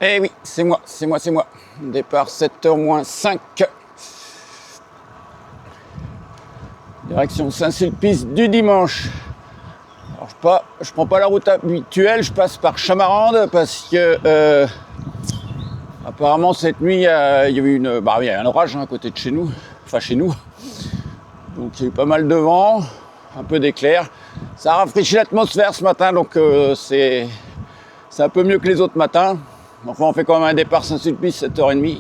Eh oui, c'est moi. Départ 7h moins 5. Direction Saint-Sulpice du dimanche. Alors je prends pas la route habituelle, je passe par Chamarande parce que apparemment cette nuit il y a eu il y a un orage à côté de chez nous, Donc il y a eu pas mal de vent, un peu d'éclairs. Ça a rafraîchi l'atmosphère ce matin, donc c'est un peu mieux que les autres matins. Enfin, on fait quand même un départ Saint-Sulpice, 7h30.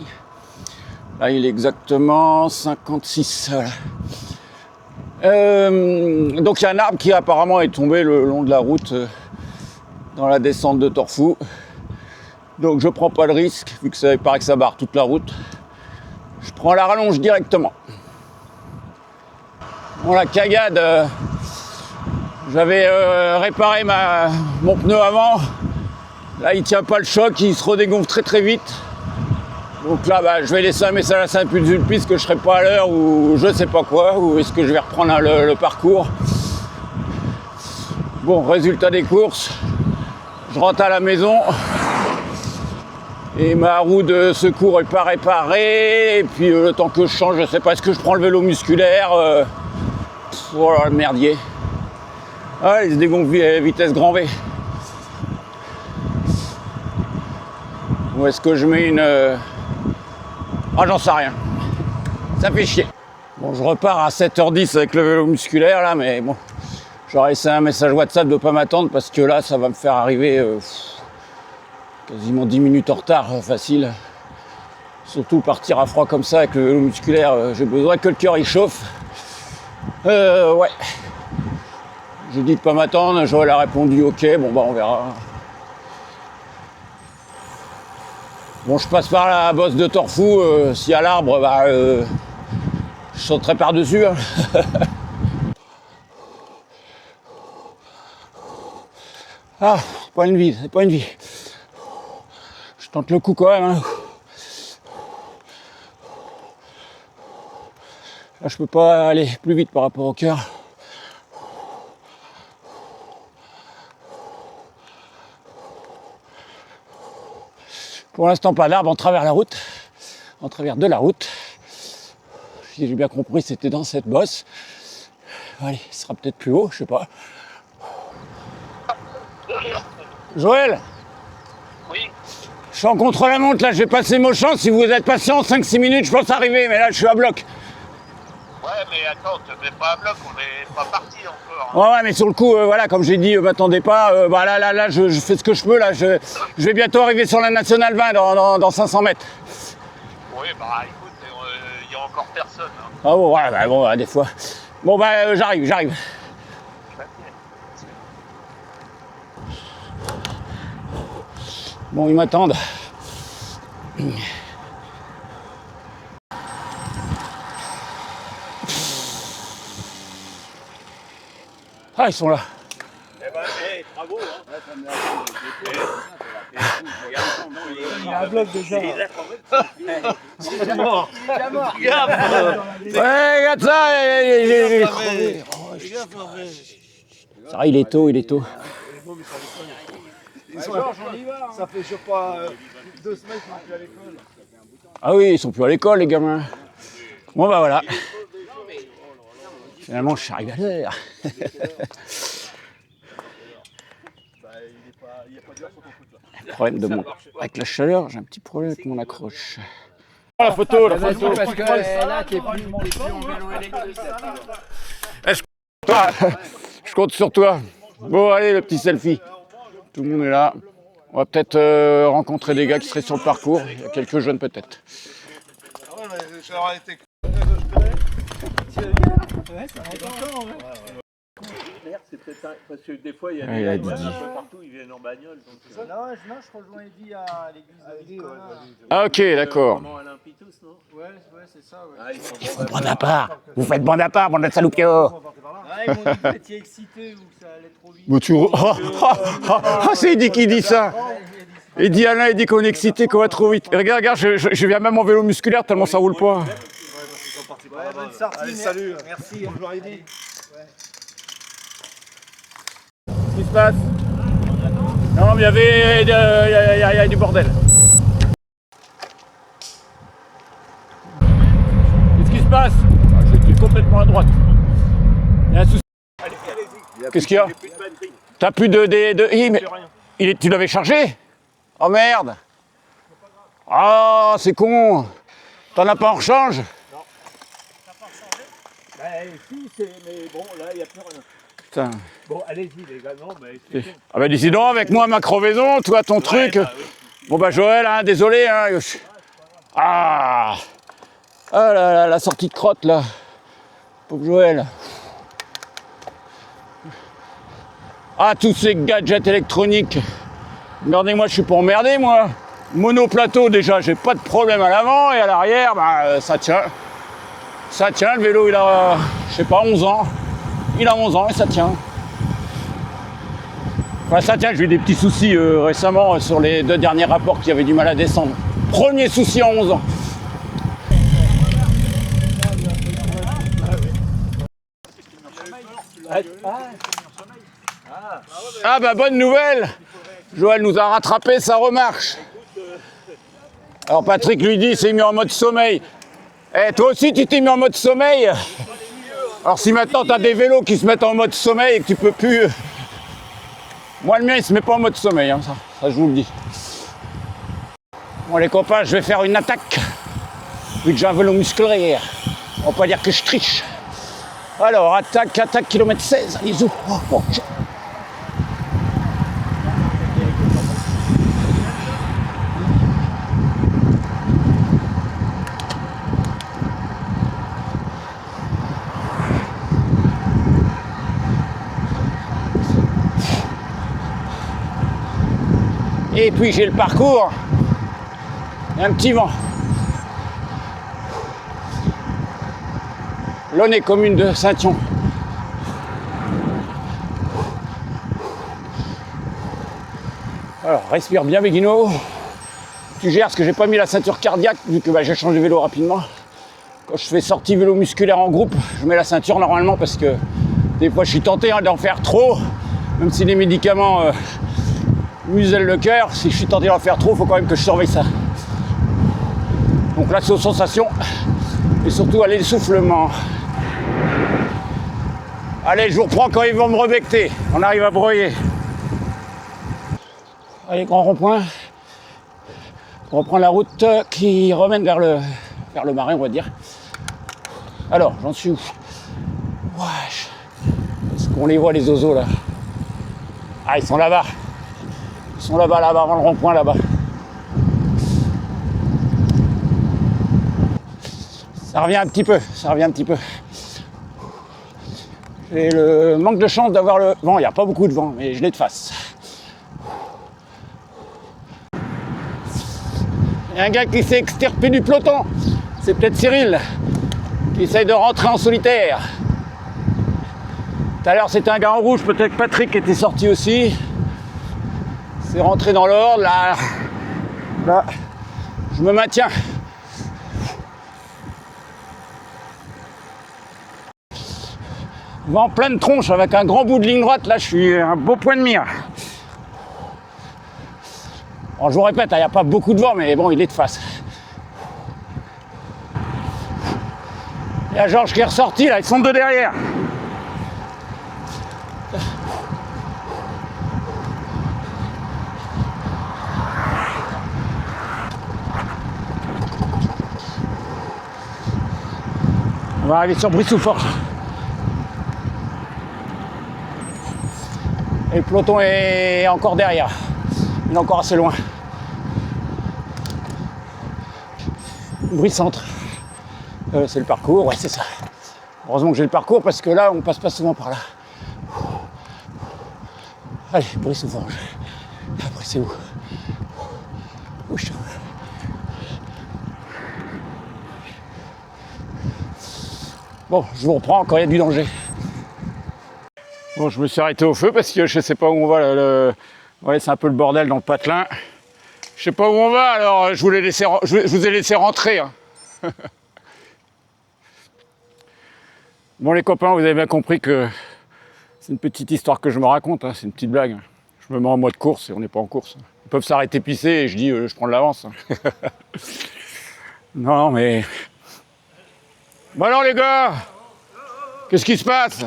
Là, il est exactement 56. Voilà. Donc, il y a un arbre qui apparemment est tombé le long de la route dans la descente de Torfou. Donc, je prends pas le risque, vu que il paraît que ça barre toute la route. Je prends la rallonge directement. Bon, la cagade, j'avais réparé mon pneu avant. Là, il tient pas le choc, il se redégonfle très très vite. Donc là, je vais laisser un message à Saint-Sulpice que je serai pas à l'heure ou je sais pas quoi, ou est-ce que je vais reprendre le parcours. Bon, résultat des courses, je rentre à la maison et ma roue de secours est pas réparée. Et puis le temps que je change, je sais pas, est-ce que je prends le vélo musculaire voilà, le merdier. Ah, il se dégonfle vitesse grand V. Ou est-ce que je mets une... Ah, j'en sais rien. Ça fait chier. Bon, je repars à 7h10 avec le vélo musculaire, là, mais bon. J'aurais laissé un message WhatsApp de ne pas m'attendre, parce que là, ça va me faire arriver quasiment 10 minutes en retard, facile. Surtout partir à froid comme ça avec le vélo musculaire, j'ai besoin que le cœur il chauffe. Ouais. J'ai dit de pas m'attendre, Joël a répondu ok, bon bah on verra. Bon, je passe par la bosse de Torfou, s'il y a l'arbre, je sauterai par-dessus. Hein. Ah, c'est pas une vie. Je tente le coup quand même. Hein. Là, je peux pas aller plus vite par rapport au cœur. Pour l'instant, pas d'arbre en travers de la route. Si j'ai bien compris, c'était dans cette bosse. Allez, ce sera peut-être plus haut, je sais pas. Joël ? Oui. Je suis en contre-la-montre, là, je vais passer Mauchamp. Si vous êtes patient, 5-6 minutes, je pense arriver, mais là, je suis à bloc. Ouais, mais attends, te mets pas à bloc, on n'est pas parti encore. Ouais, mais sur le coup, voilà, comme j'ai dit, m'attendez pas. Là, je fais ce que je peux, là. Je vais bientôt arriver sur la Nationale 20 dans 500 mètres. Oui, écoute, il y a encore personne. Hein. Ah bon, ouais, bon, des fois. Bon, j'arrive. Bon, ils m'attendent. Ah, ils sont là. Eh ben, bravo, hein. Il a un bloc déjà. Il est mort. Ouais, regarde ça, il est crevé. Ça va, il est tôt. Ça fait, je sais pas, 2 semaines qu'ils sont plus à l'école. Ah oui, ils sont plus à l'école, les gamins. Bon, bah voilà. Finalement, je suis arrivé à l'heure. Avec la chaleur, j'ai un petit problème avec mon accroche. La photo. Parce que là, t'es plus en vélo électrique. Je compte sur toi. Bon, allez, le petit selfie. Tout le monde est là. On va peut-être rencontrer des gars qui seraient sur le parcours. Il y a quelques jeunes peut-être. Ah ouais, mais ça aurait été... Ouais, ça va encore, ouais. C'est peut-être parce que des fois, il y a des gens un peu partout, ils viennent en bagnole. Donc, Non, je rejoins Eddy à l'église de Nicolas. Ah ok, d'accord. Alain Pitous, non? Ouais, c'est ça, ouais. Bande à part. Vous faites bande à part, bande de salopios. Ah, ils m'ont dit que vous étiez excité ou que ça allait trop vite. C'est Eddy qui dit ça. Alain, il dit qu'on est excité, qu'on va trop vite. Et regarde, je viens même en vélo musculaire tellement ça roule pas. Ouais, bonne sortie. Allez, salut. Merci. Bonjour Eddy. Qu'est-ce qui se passe? Non, mais il y a du bordel. passe. J'étais complètement à droite. Il y a un souci. Qu'est-ce qu'il y a? T'as plus mais tu l'avais chargé? Oh merde. Ah, c'est con. T'en as pas en rechange? Non. T'as pas rechargé? Ben si, mais bon, là, il n'y a plus rien. Putain. Bon, allez-y les gars, non, mais... Ah bah dis donc, avec moi, ma crevaison, toi, ton truc. Bah, oui. Bon bah Joël, hein, désolé. Hein. Ah. Ah là là, la sortie de crotte, là. Pauvre Joël. Ah, tous ces gadgets électroniques. Regardez-moi, je suis pas emmerdé, moi. Monoplateau, déjà, j'ai pas de problème à l'avant et à l'arrière, bah, ça tient. Ça tient, le vélo, il a, je sais pas, 11 ans. Il a 11 ans et ça tient. Enfin, ça tient, j'ai eu des petits soucis récemment sur les 2 derniers rapports qui avaient du mal à descendre. Premier souci en 11 ans. Ah bah bonne nouvelle, Joël nous a rattrapé, ça remarche. Alors Patrick lui dit, s'est mis en mode sommeil. Eh, toi aussi tu t'es mis en mode sommeil. Alors si maintenant tu as des vélos qui se mettent en mode sommeil et que tu peux plus... Moi le mien il se met pas en mode sommeil, hein, ça je vous le dis. Bon les copains, je vais faire une attaque. Vu que j'ai un vélo musculaire, on va pas dire que je triche. Alors attaque kilomètre 16, allez zou. Et puis j'ai le parcours, et un petit vent. Launay, commune de Saint-Yon. Alors respire bien Béguino. Tu gères parce que j'ai pas mis la ceinture cardiaque vu que j'ai changé de vélo rapidement. Quand je fais sortie vélo musculaire en groupe, je mets la ceinture normalement parce que des fois je suis tenté d'en faire trop, même si les médicaments muselle le cœur, si je suis tenté d'en faire trop, il faut quand même que je surveille ça. Donc là c'est aux sensations et surtout à l'essoufflement. Allez, je vous reprends quand ils vont me rebecter. On arrive à broyer. Allez, grand rond-point. On reprend la route qui remène vers le marais, on va dire. Alors, j'en suis où? Wesh. Est-ce qu'on les voit les oiseaux là? Ah, ils sont là-bas. Ils sont là-bas, avant le rond-point, là-bas. Ça revient un petit peu, J'ai le manque de chance d'avoir le vent. Il n'y a pas beaucoup de vent, mais je l'ai de face. Il y a un gars qui s'est extirpé du peloton. C'est peut-être Cyril qui essaye de rentrer en solitaire. Tout à l'heure, c'était un gars en rouge. Peut-être que Patrick était sorti aussi. C'est rentré dans l'ordre, là, je me maintiens. Vent pleine tronche avec un grand bout de ligne droite, là je suis un beau point de mire. Bon, je vous répète, il n'y a pas beaucoup de vent, mais bon, il est de face. Il y a Georges qui est ressorti, là, ils sont 2 derrière. On va arriver sur Brie-sous-Forges. Et le peloton est encore derrière. Il est encore assez loin. Brie-Centre. C'est le parcours, ouais c'est ça. Heureusement que j'ai le parcours parce que là on passe pas souvent par là. Allez, Brie-sous-Forges. Après c'est où? Ouch. Bon, je vous reprends quand il y a du danger. Bon, je me suis arrêté au feu parce que je sais pas où on va. Ouais, c'est un peu le bordel dans le patelin. Je sais pas où on va, alors je vous ai laissé rentrer. Hein. Bon les copains, vous avez bien compris que c'est une petite histoire que je me raconte, hein. C'est une petite blague. Je me mets en mode course et on n'est pas en course. Ils peuvent s'arrêter pisser et je dis je prends de l'avance. Non mais Bon alors les gars, qu'est-ce qui se passe?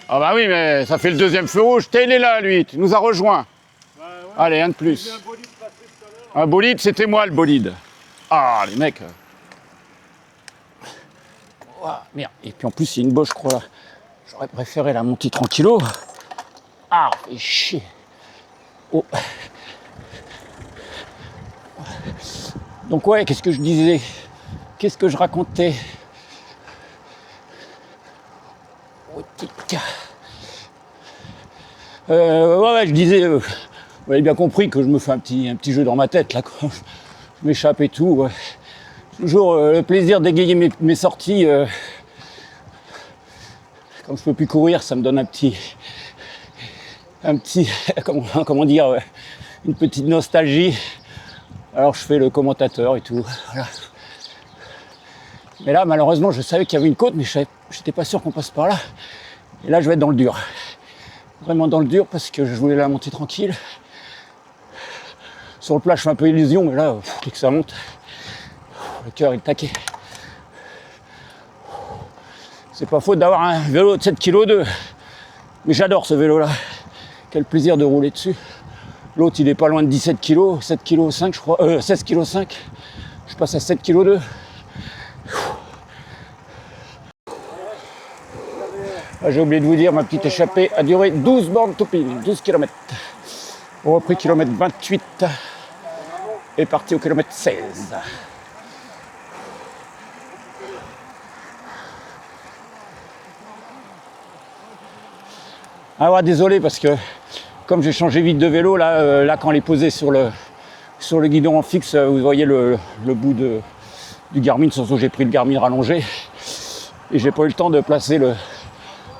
Ah bah oui, mais ça fait le deuxième feu rouge. Il est là, lui, tu nous as rejoint. Bah ouais. Allez, un de plus. J'ai un bolide passé tout à l'heure. Un bolide, c'était moi le bolide. Ah, les mecs. Ouah, merde. Et puis en plus, il y a une bosse, je crois, là. J'aurais préféré la monter tranquillo. Ah, fait chier. Oh. Donc ouais, qu'est-ce que je disais? Qu'est-ce que je racontais? Oh, ouais, je disais, vous avez bien compris que je me fais un petit jeu dans ma tête, là, quand je m'échappe et tout. Ouais. Toujours le plaisir d'égayer mes sorties. Quand je peux plus courir, ça me donne un petit comment dire, ouais, une petite nostalgie. Alors je fais le commentateur et tout. Voilà. Mais là, malheureusement, je savais qu'il y avait une côte, mais j'étais pas sûr qu'on passe par là. Et là, je vais être dans le dur. Vraiment dans le dur parce que je voulais la monter tranquille. Sur le plat, je fais un peu illusion, mais là, dès que ça monte, le cœur est taqué. C'est pas faute d'avoir un vélo de 7,2 kg. Mais j'adore ce vélo-là. Quel plaisir de rouler dessus. L'autre, il est pas loin de 17 kg, 7,5 kg, je crois. 16,5 kg. Je passe à 7,2 kg. Ah, j'ai oublié de vous dire, ma petite échappée a duré 12 bornes tout pile, 12 km. On a repris kilomètre 28 et parti au kilomètre 16. Ah ouais, désolé parce que comme j'ai changé vite de vélo, là quand elle est posée sur le guidon en fixe, vous voyez le bout du Garmin, surtout j'ai pris le Garmin rallongé et j'ai pas eu le temps de placer le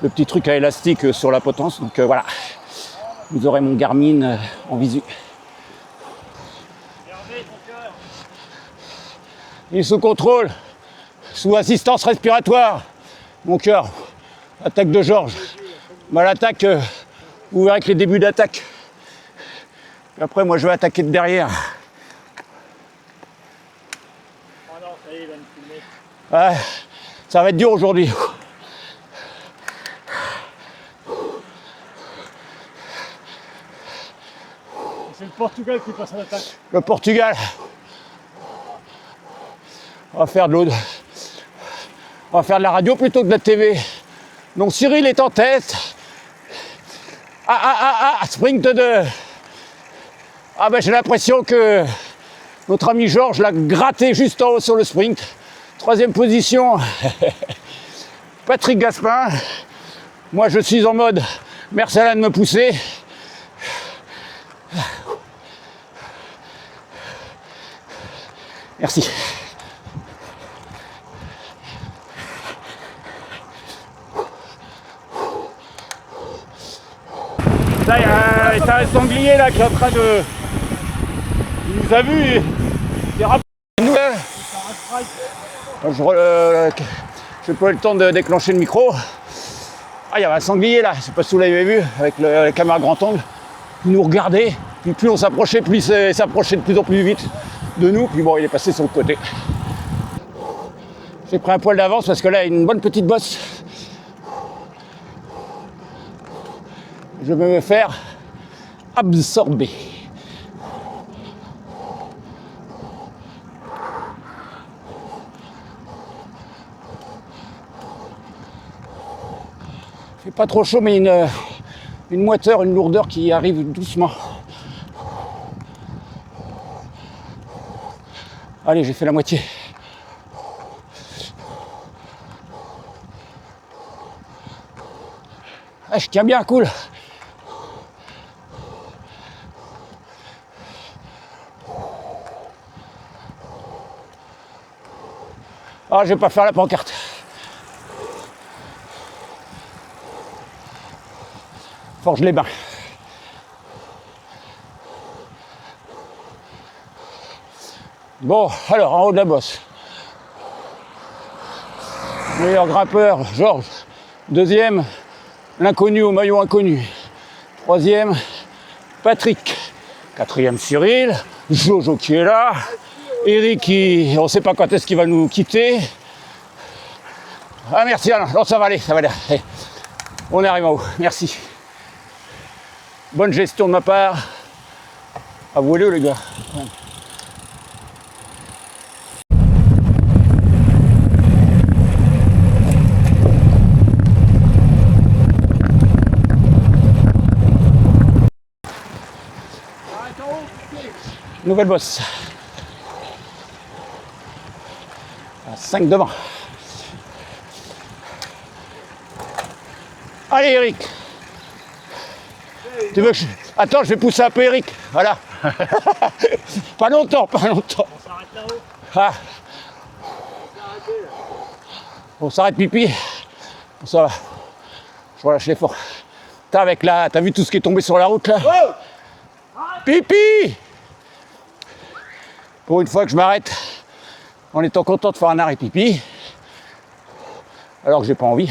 petit truc à élastique sur la potence. Donc voilà, vous aurez mon Garmin en visu. Il est sous contrôle, sous assistance respiratoire. Mon cœur, attaque de Georges. Bah, l'attaque, vous verrez que les débuts d'attaque. Et après, moi, je vais attaquer de derrière. Oh non, ça y est, il va me filmer. Ouais, ça va être dur aujourd'hui. C'est le Portugal qui passe à l'attaque. Le Portugal. On va faire de la radio plutôt que de la TV. Donc Cyril est en tête. Sprint 2. Ah ben j'ai l'impression que notre ami Georges l'a gratté juste en haut sur le sprint. 3e position, Patrick Gaspin. Moi je suis en mode merci Alain de me pousser. Merci. Là, il y a un sanglier là qui est en train de. Il nous a vus. Il rappelle nous. J'ai pas eu le temps de déclencher le micro. Ah, il y avait un sanglier là, je sais pas si vous l'avez vu, avec la caméra grand angle. Il nous regardait, puis plus on s'approchait, plus il s'approchait de plus en plus vite de nous, puis bon, il est passé sur le côté. J'ai pris un poil d'avance parce que là, il y a une bonne petite bosse. Je vais me faire absorber. Il fait pas trop chaud, mais une moiteur, une lourdeur qui arrive doucement. Allez, j'ai fait la moitié. Ah, je tiens bien, cool. Ah, je vais pas faire la pancarte. Forge les bains. Bon, alors, en haut de la bosse. Meilleur grimpeur, Georges. 2e, l'inconnu au maillot inconnu. 3e, Patrick. 4e, Cyril. Jojo qui est là. Eric, on ne sait pas quand est-ce qu'il va nous quitter. Ah merci Alain, non ça va aller, ça va aller. Allez, on arrive en haut, merci. Bonne gestion de ma part. À vous aller les gars. Nouvelle bosse. À 5 devant. Allez Eric. Tu veux que je... Attends, je vais pousser un peu Eric. Voilà. Pas longtemps, pas longtemps. On s'arrête là-haut. Ah. On s'arrête pipi. Ça va. Je relâche l'effort. T'as vu tout ce qui est tombé sur la route là? Pipi. Pour une fois que je m'arrête en étant content de faire un arrêt pipi. Alors que j'ai pas envie.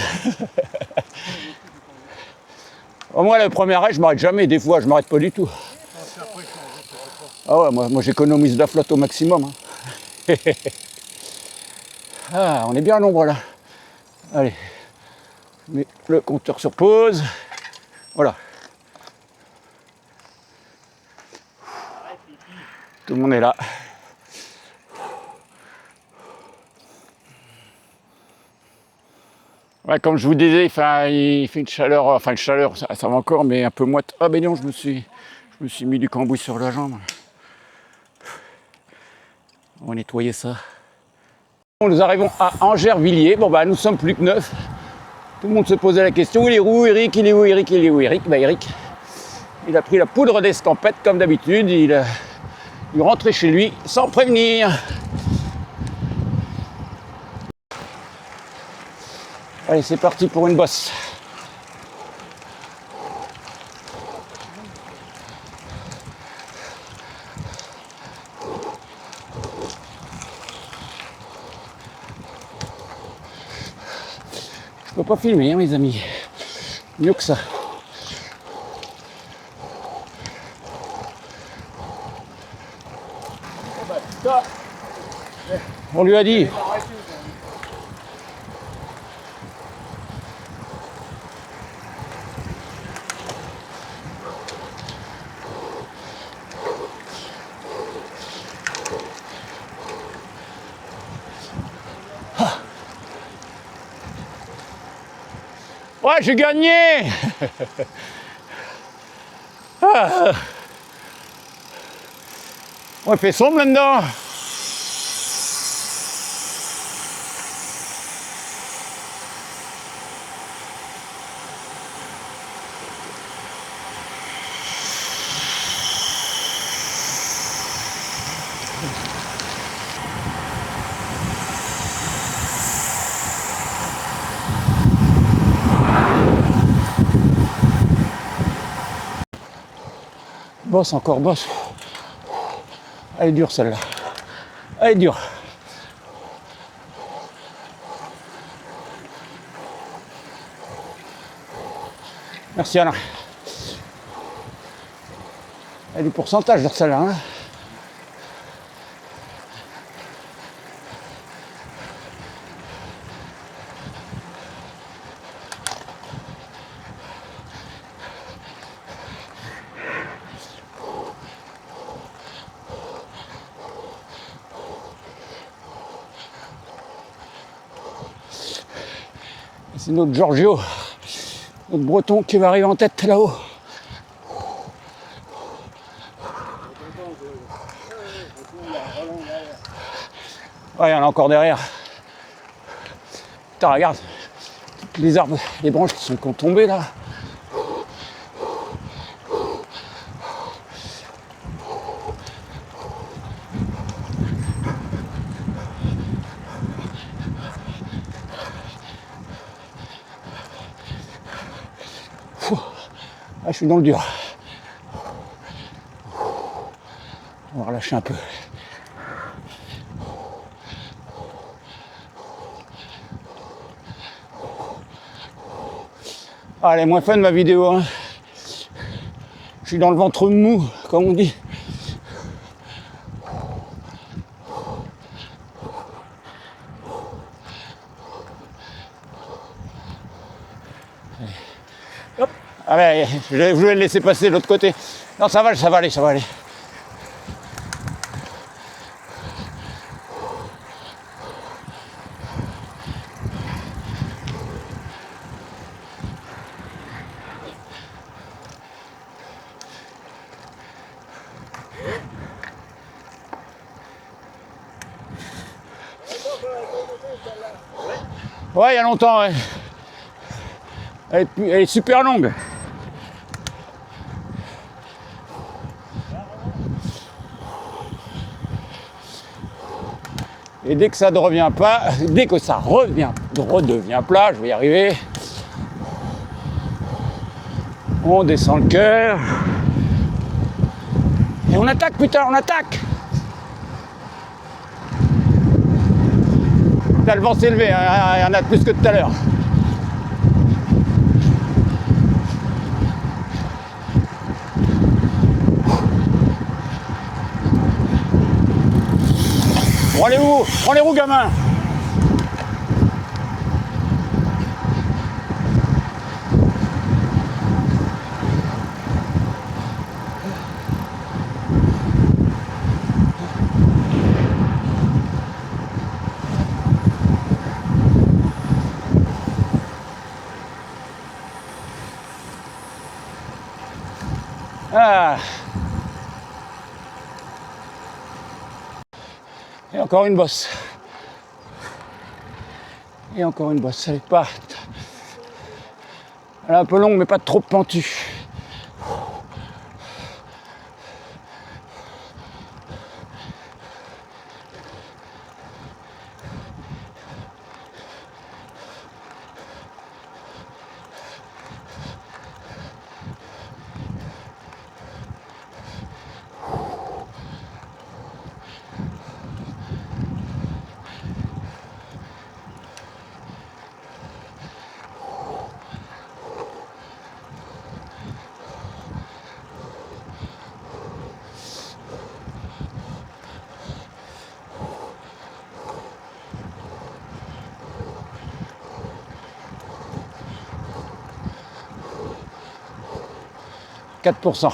Moi, le premier arrêt, je m'arrête jamais. Des fois, je m'arrête pas du tout. Ah ouais, moi j'économise la flotte au maximum. Hein. Ah, on est bien à l'ombre là. Allez, je mets le compteur sur pause. Voilà. Tout le monde est là. Ouais, comme je vous disais, il fait une chaleur, enfin une chaleur, ça va encore, mais un peu moite. Ah ben non, je me suis mis du cambouis sur la jambe. On va nettoyer ça. Nous arrivons à Angervilliers. Bon bah nous sommes plus que 9. Tout le monde se posait la question, il est où Eric? Il est où Eric? Il est où Eric? Bah Eric, il a pris la poudre d'escampette comme d'habitude, il est rentré chez lui sans prévenir. Allez, c'est parti pour une bosse. Je peux pas filmer, hein, mes amis. Mieux que ça. On lui a dit. Ouais, j'ai gagné. Ah. On fait sombre là-dedans. Bosse, encore bosse. Elle est dure celle-là. Elle est dure. Merci Alain. Il y a du pourcentage sur celle-là. Hein. C'est notre Giorgio, notre breton qui va arriver en tête là-haut. Ouais, il y en a encore derrière. Putain, regarde, les arbres, les branches qui sont tombées là. Ah, je suis dans le dur. On va relâcher un peu. Ah, elle est moins fun ma vidéo. Hein. Je suis dans le ventre mou, comme on dit. Ah ouais, je voulais le laisser passer de l'autre côté. Non, ça va aller, ça va aller. Ouais, il y a longtemps, ouais. Elle est super longue. Et dès que ça redevient plat, je vais y arriver. On descend le cœur. Et on attaque, putain, on attaque! T'as le vent s'est levé, hein, il y en a plus que tout à l'heure. Prends les roues, gamin! Ah. Et encore une bosse. Et encore une bosse, elle est pas... Elle est un peu longue mais pas trop pentue. « 4%.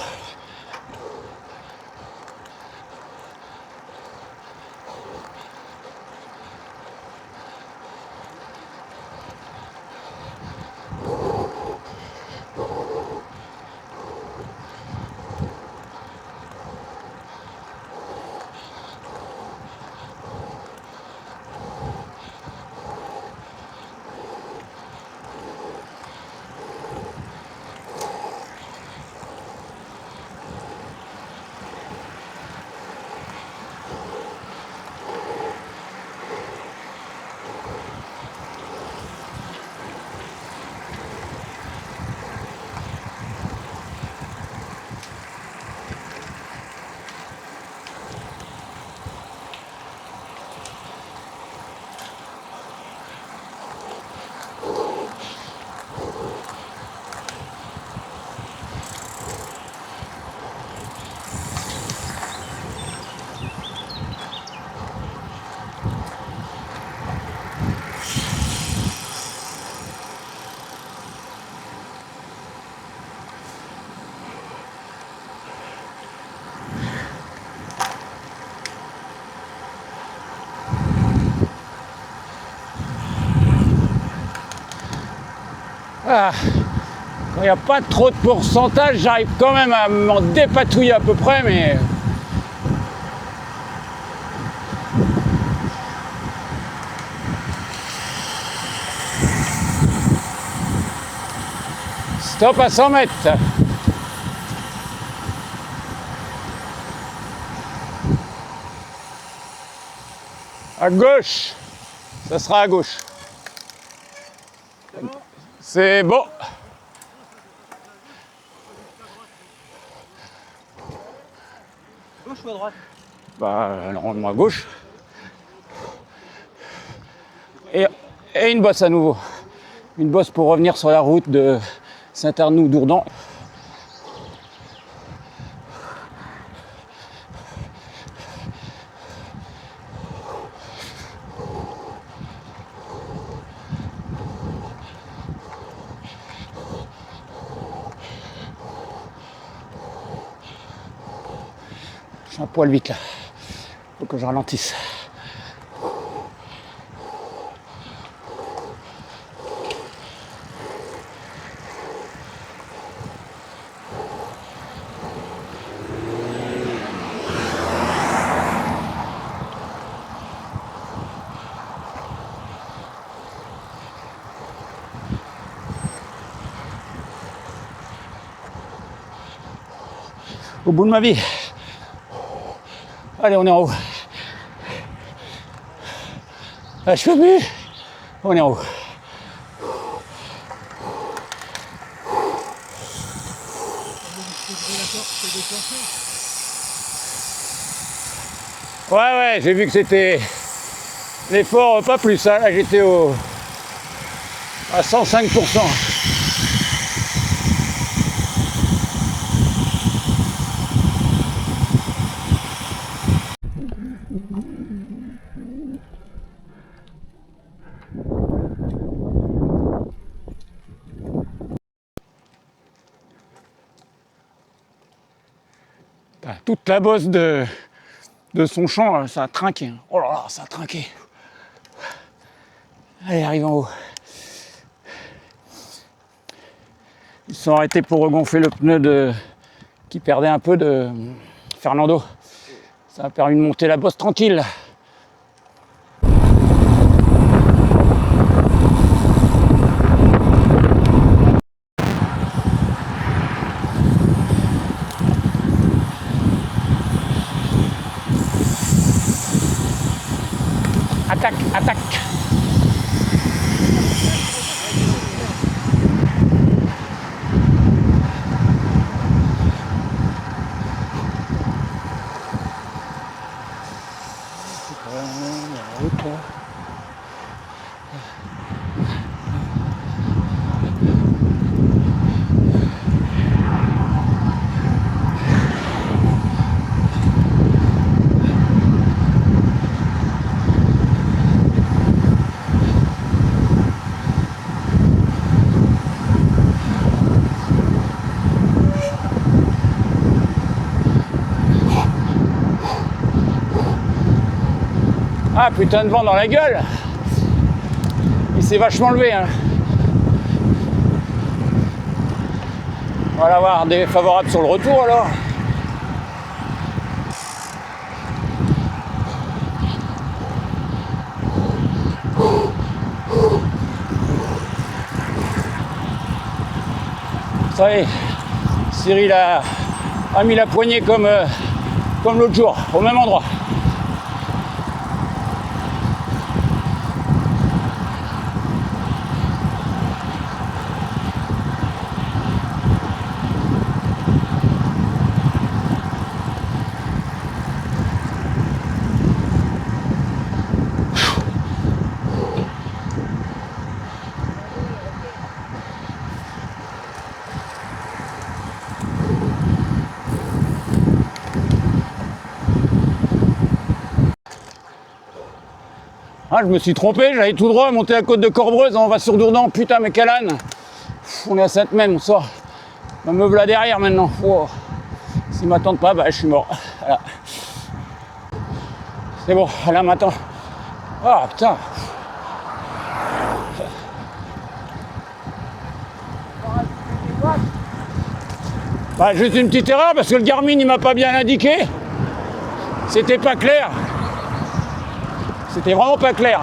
Ah, quand il n'y a pas trop de pourcentage, j'arrive quand même à m'en dépatouiller à peu près, mais... Stop à 100 mètres. À gauche. Ça sera à gauche. C'est bon. Gauche ou à droite? Bah, normalement à gauche. Et une bosse à nouveau. Une bosse pour revenir sur la route de Saint-Arnoux-Dourdan. suis un poil vite là. Faut que je ralentisse. Au bout de ma vie. Allez, on est en haut. Ah, je peux plus. On est en haut. Ouais, j'ai vu que c'était l'effort, pas plus. Hein. Là, j'étais à 105%. Toute la bosse de son champ, ça a trinqué. Oh là là, ça a trinqué. Allez, arrive en haut. Ils se sont arrêtés pour regonfler le pneu qui perdait un peu de Fernando. Ça a permis de monter la bosse tranquille. Attaque, attaque. Ah putain de vent dans la gueule. Il s'est vachement levé hein. On va l'avoir défavorable sur le retour alors. Ça y est, Cyril a mis la poignée comme l'autre jour, au même endroit. Ah, je me suis trompé, j'allais tout droit, monter la côte de Corbreuse, on va sur Dourdan, putain mais quelle âne. On est à Sainte-Maine, on sort. Me voilà derrière maintenant. Wow. S'ils m'attendent pas, bah je suis mort. Voilà. C'est bon, là maintenant. Ah putain. Bah, juste une petite erreur parce que le Garmin il m'a pas bien indiqué. C'était pas clair. C'était vraiment pas clair.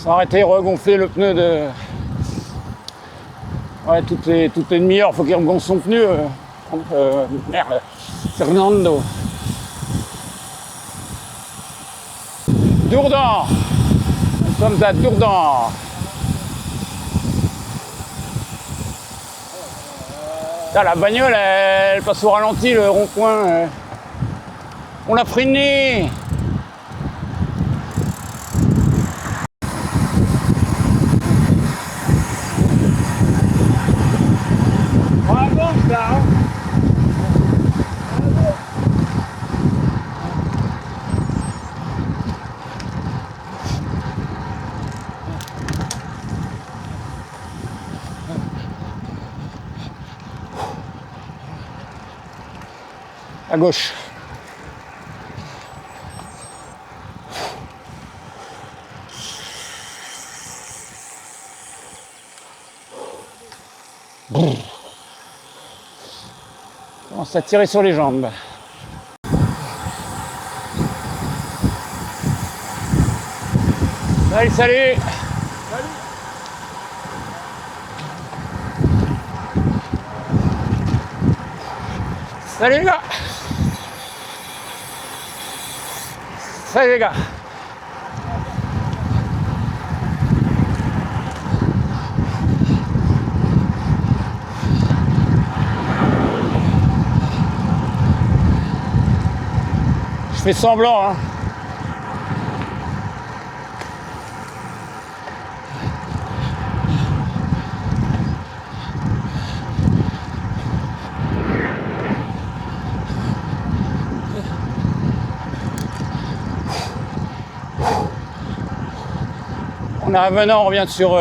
Arrêter, regonfler le pneu de... Ouais, toutes les demi-heures, il faut qu'il regonfle son pneu. Merde, Fernando. Dourdan. Nous sommes à Dourdan. Là, la bagnole, elle passe au ralenti, le rond-point. On l'a freiné. À gauche. Commence à tirer sur les jambes. Salut, salut. Salut les gars. Salut les gars. Je fais semblant, hein. On a revenant, on revient sur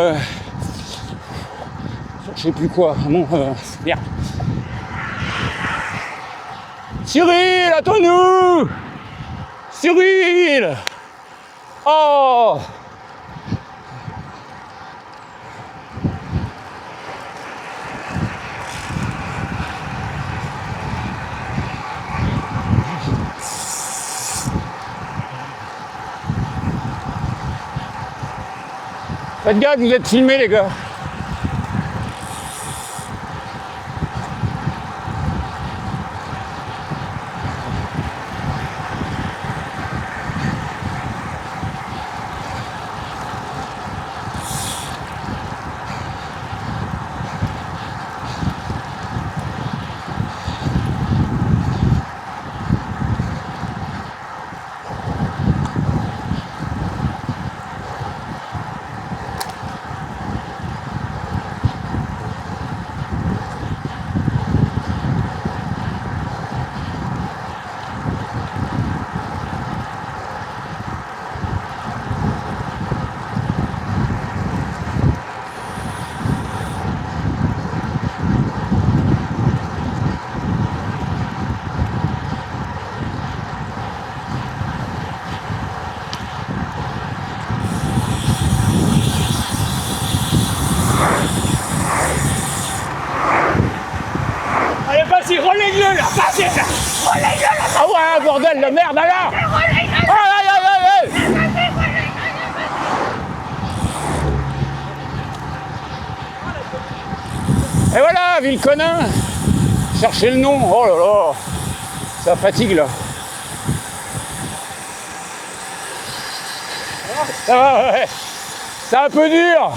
je sais plus quoi. Bon, merde. Cyril, attends-nous! Cyril! Oh! Faites gaffe, vous êtes filmés les gars. Relais-le là, passez là. Relais-le là. Ah ouais, bordel de merde alors. Aïe, aïe, aïe, aïe. Et voilà, Villeconin. Cherchez le nom. Oh là là. Ça fatigue là. Ça va, ouais. C'est un peu dur.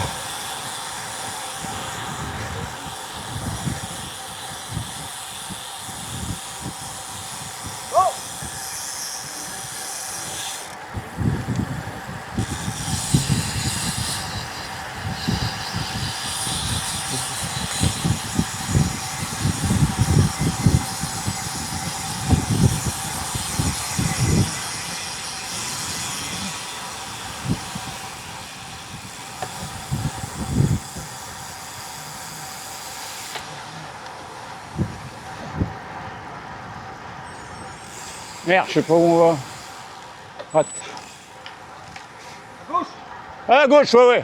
Merde, je sais pas où on va. Rate. À gauche. À gauche, ouais, ouais.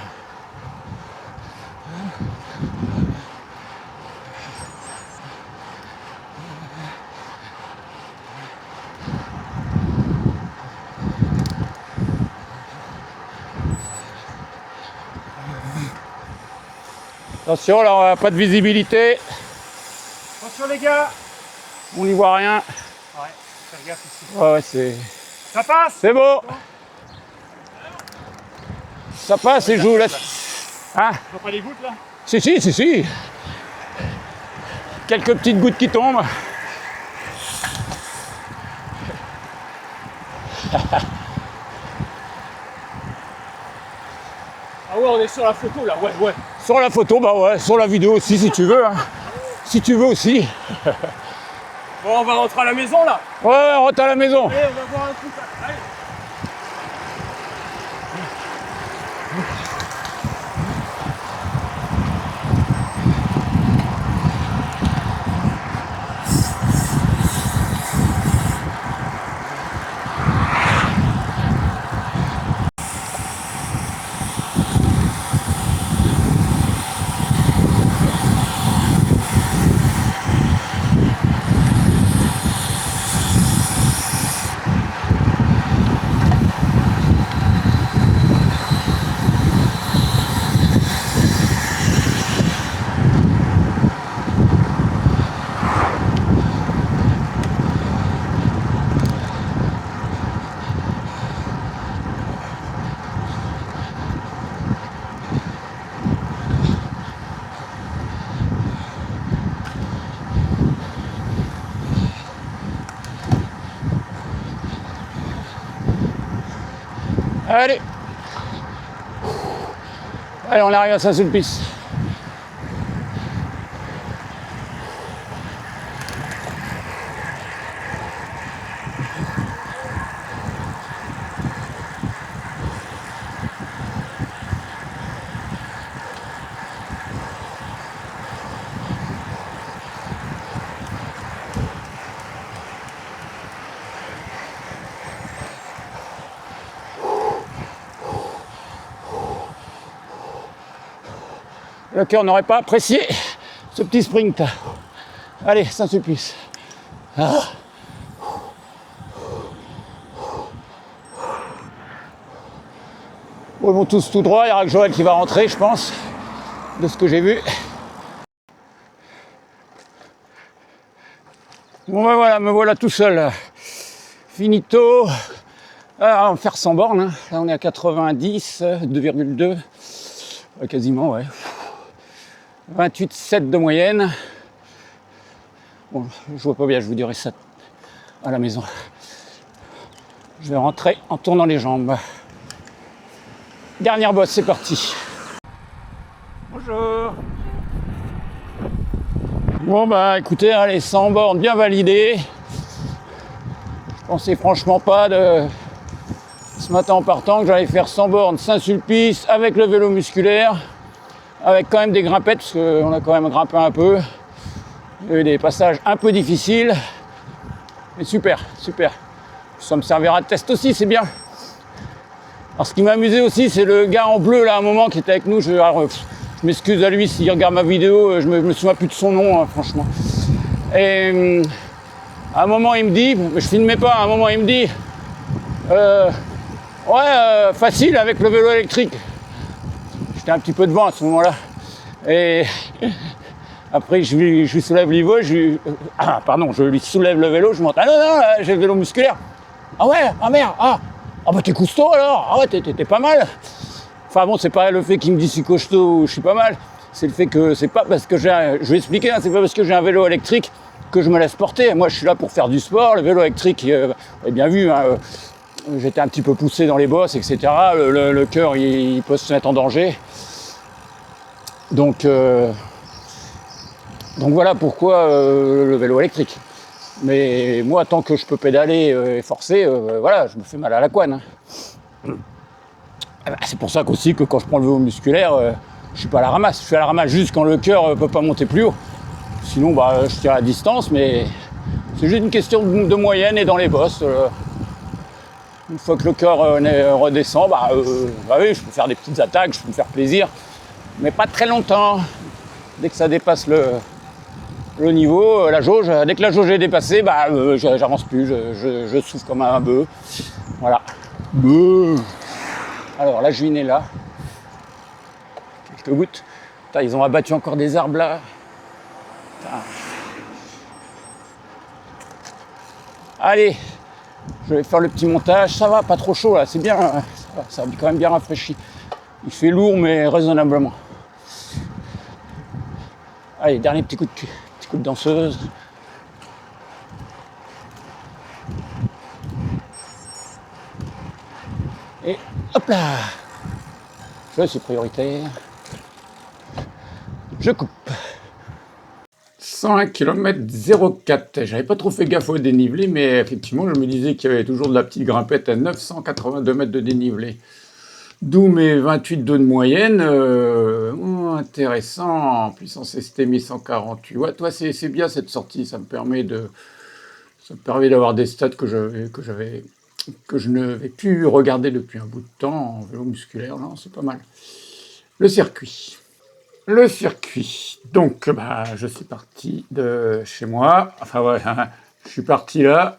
Attention, là, on n'a pas de visibilité. Attention les gars. On n'y voit rien. Ouais, fais gaffe ici. Ouais, ouais, c'est... Ça passe. C'est beau. Ça passe et joue là. Hein? Tu vois pas les gouttes là? Si, si, si, si. Quelques petites gouttes qui tombent. Ah ouais, on est sur la photo là, ouais, ouais. Sur la photo, bah ouais, sur la vidéo aussi si tu veux. Hein. Si tu veux aussi. Bon, on va rentrer à la maison là. Ouais, on rentre à la maison. Allez, on va voir un truc là. Allez. Allez. Allez, on arrive à Saint-Sulpice. Le cœur n'aurait pas apprécié ce petit sprint. Allez, Saint-Sulpice. Ah. Bon, ils vont tous tout droit, il y aura que Joël qui va rentrer, je pense, de ce que j'ai vu. Bon ben voilà, me voilà tout seul. Finito. Ah, on va faire 100 bornes. Hein. Là on est à 90, 2,2. Quasiment, ouais. 28,7 de moyenne. Bon, je vois pas bien, je vous dirai ça à la maison. Je vais rentrer en tournant les jambes. Dernière bosse, c'est parti. Bonjour. Bon bah écoutez, allez, 100 bornes bien validées. Je pensais franchement pas de ce matin en partant que j'allais faire 100 bornes Saint-Sulpice avec le vélo musculaire, avec quand même des grimpettes parce qu'on a quand même grimpé un peu. Il y a eu des passages un peu difficiles, mais super, super. Ça me servira de test aussi, c'est bien. Alors ce qui m'a amusé aussi, c'est le gars en bleu là, à un moment qui était avec nous. Je m'excuse à lui s'il regarde ma vidéo, je me souviens plus de son nom, hein, franchement. Et à un moment, il me dit, je filmais pas, à un moment, il me dit, facile avec le vélo électrique. J'étais un petit peu devant à ce moment-là. Et après, je lui soulève l'IVO, je lui soulève le vélo, je monte. Ah non, là, j'ai le vélo musculaire. Ah ouais, ah merde, ah bah t'es costaud alors, ah ouais, t'es pas mal. Enfin bon, c'est pas le fait qu'il me dit si costaud ou je suis pas mal, c'est le fait que c'est pas parce que je vais expliquer, hein, c'est pas parce que j'ai un vélo électrique que je me laisse porter. Moi, je suis là pour faire du sport. Le vélo électrique, vous avez bien vu, hein, j'étais un petit peu poussé dans les bosses, etc. Le cœur, il peut se mettre en danger. Donc voilà pourquoi le vélo électrique. Mais moi, tant que je peux pédaler et forcer, voilà, je me fais mal à la couenne. Hein. C'est pour ça qu'aussi que quand je prends le vélo musculaire, je suis pas à la ramasse. Je suis à la ramasse juste quand le cœur peut pas monter plus haut. Sinon, bah, je tire à distance, mais c'est juste une question de moyenne et dans les bosses. Une fois que le cœur redescend, oui, je peux faire des petites attaques, je peux me faire plaisir, mais pas très longtemps. Dès que ça dépasse le niveau, la jauge, dès que la jauge est dépassée, j'avance plus, je souffle comme un bœuf. Voilà. Alors la juine est là. Quelques gouttes. Putain, ils ont abattu encore des arbres là. Putain. Allez, je vais faire le petit montage. Ça va, pas trop chaud là, c'est bien. Ça a quand même bien rafraîchi. Il fait lourd mais raisonnablement. Allez, dernier petit coup de danseuse. Et hop là. Je suis prioritaire. Je coupe. 101 km 04. J'avais pas trop fait gaffe au dénivelé, mais effectivement, je me disais qu'il y avait toujours de la petite grimpette à 982 mètres de dénivelé. D'où mes 28 de moyenne. Intéressant. Puissance estimée 148 watts. Ouais, c'est bien cette sortie. Ça me permet d'avoir des stats que je n'avais plus regardé depuis un bout de temps en vélo musculaire. Non, c'est pas mal. Le circuit. Donc, je suis parti de chez moi. Enfin, ouais, je suis parti là.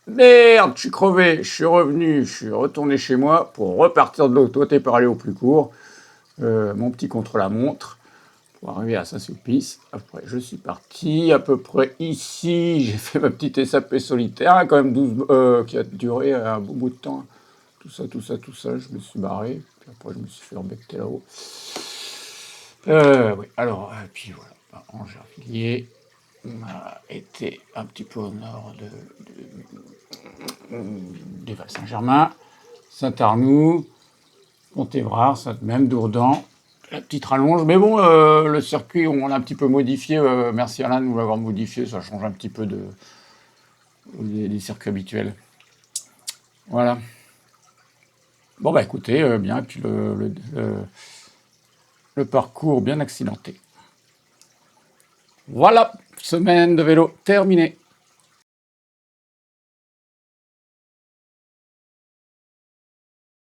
Merde, je suis crevé. Je suis revenu, je suis retourné chez moi pour repartir de l'autre côté pour aller au plus court. Mon petit contre-la-montre pour arriver à Saint-Sulpice. Après, je suis parti à peu près ici. J'ai fait ma petite SAP solitaire, quand même qui a duré un bon bout de temps. Tout ça, je me suis barré. Puis après, je me suis fait embêter là-haut. Oui, alors, puis voilà, Angervilliers a été un petit peu au nord du Val Saint-Germain. Saint-Arnoux, Pontévrard, Sainte-Même, Dourdan, la petite rallonge. Mais bon, le circuit, on l'a un petit peu modifié. Merci Alain de nous l'avoir modifié. Ça change un petit peu des circuits habituels. Voilà. Bon, bah écoutez, bien. Et puis le parcours bien accidenté. Voilà, semaine de vélo terminée.